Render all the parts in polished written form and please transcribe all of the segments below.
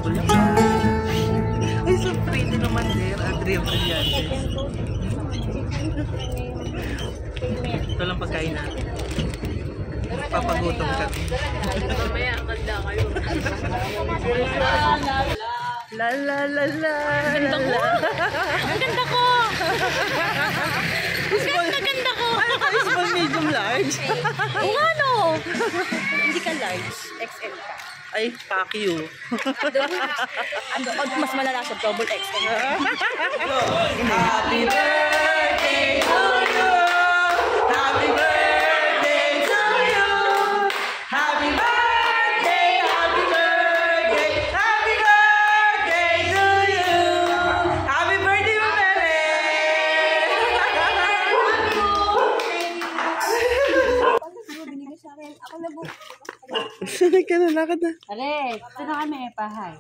Double yung ay, so pretty naman there. Andrea Brillantes. Ito lang pagkain natin. Papagutom kami. Mamaya, magda kayo. La la la la la la. Ang ganda ko! Ang ganda ko! Ano ka? Small, medium, large? Oo nga no! Hindi ka large, XL ka. Ay, fuck you. Mas malala siya, double XL. Happy birthday to you! Happy birthday to you! Happy birthday! Happy birthday! Happy birthday to you! Happy birthday, Mabele! Binigay sa akin. Ako na buka. Sanay ka na, lakad na. Are, ito na kami, pahay.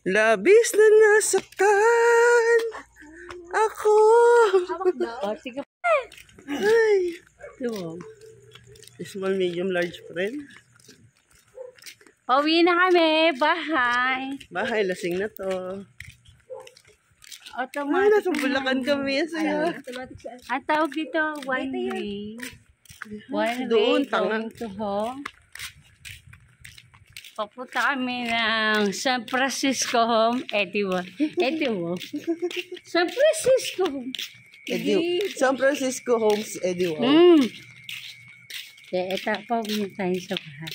Labis na nasaktan ako. Oh, sige. Ay. Diba? Small, medium, large friend. Pauwi na kami, bahay. Bahay, lasing na to. Ay, Automatic. nasa Bulacan kami. Saya. Ang tawag dito, one way. One Doon, way tangan. going to home. Papunta kami ng San Francisco home. Ediwa. San Francisco home. San Francisco Homes, Eddie. Ito, pauwi tayo sa bahay.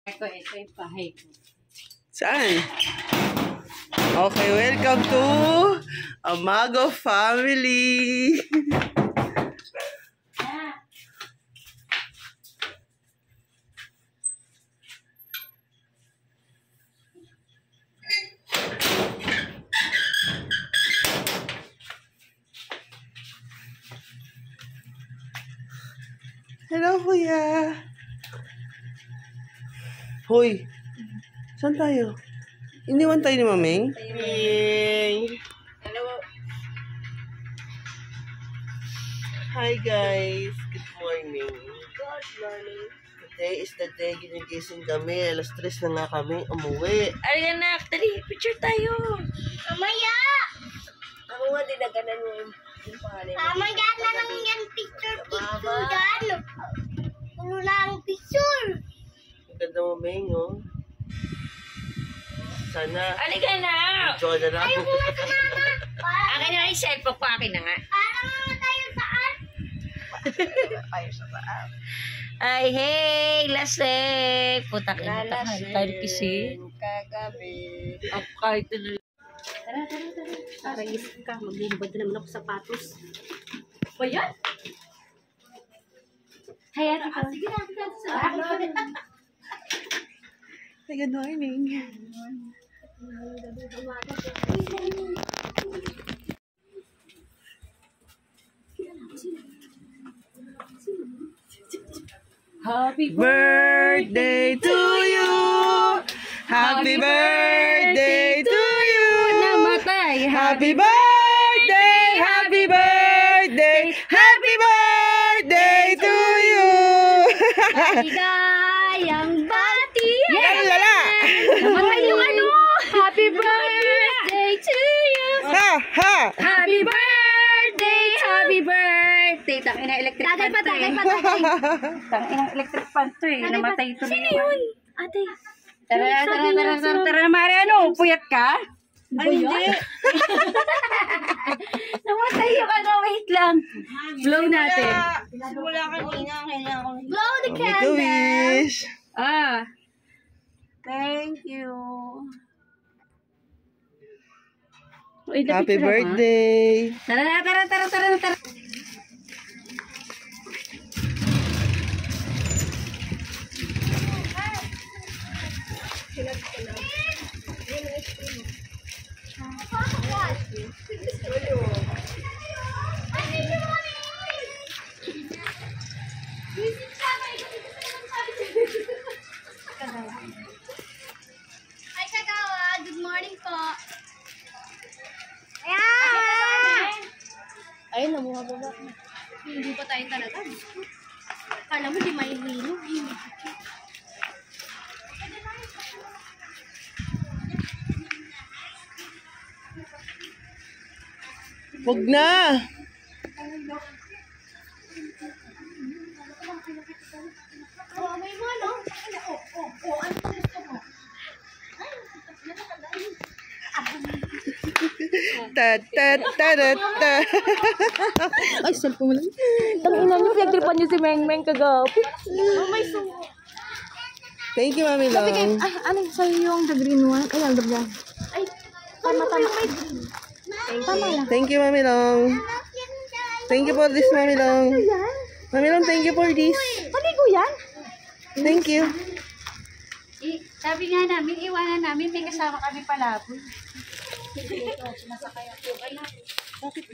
Ito yung bahay ko. Saan? Okay, welcome to Amago family. Hello, kuya. Hoy, saan tayo? Iniwan tayo ni Mameng? Hello. Hi guys, good morning. Good morning. Today is the day ginigising kami. Alas 3 na nga kami umuwi. Ay, anak, dali, picture tayo. Mamaya! Ako nga, dinaganan mo yung pangalan. Mamaya na lang yan picture dyan. Puno na ang picture. Ang ganda mo, Meng, oh. Sana, Halika na! enjoy na lang. Akin na yung cellphone ko, akin na nga. Parang mga tayo saan? Ay, hey, lasing! Putak ina, tayo kisi. Kagabi. Ako kahit na. Tara. Para isip ka, maglilibad na naman ako sa sapatos. Ba yan? Hayat ako. Sige na, sa akin. Hey, good morning. Happy Birthday to you! Happy birthday to you! Namatay! Happy birthday! Happy birthday! Happy birthday to you! Ligayang bati! Lala! Namatay yung ano! Happy birthday to you! Ha! Ha! Happy birthday! Happy birthday! Tangina electric pan to eh. Tangina electric pan to eh. Namatay ito na yun. Ate. Tara, Mari, ano? Puyat ka? Ay, hindi. Namatay yung ano, wait lang. Blow natin. Simula kanina, kailangan ko. Blow the Make a candle. wish. Thank you. Happy birthday. Tara. Ay, Kagawa. Good morning po. Ayan! Ayun, namuha ba? Hindi pa tayo talaga. Kala mo di may hilo. Wag na. Ta ta ta ta ta. Ay, cellphone mo lang. Tangina niyo, pinagtripan niyo si Meng kagabi. Thank you, Mami Long. Ay, ano sa'yo yung the green one? Ay, ang green. Ay, tama. Tama lang. Thank you, Mami Long. Thank you for this, Mami Long. Mami Long, thank you for this. Paligo yan? Thank you. Sabi nga namin, iwanan namin, may kasama kami palaboy.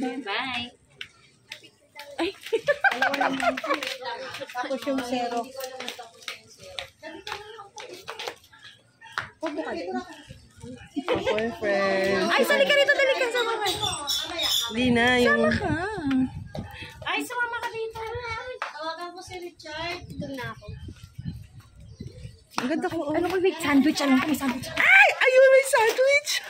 Bye. Tapos yung zero. Boyfriend. Ay, sali ka rito, dali ka sa mga. Di na, yung... Ay, sumama ka dito. Tawagan ko si Richard. Doon na ako. Ang ganda ko. Ano ko, wait, sandwich. Ano ko, may sandwich. Ay! Ayun, may sandwich!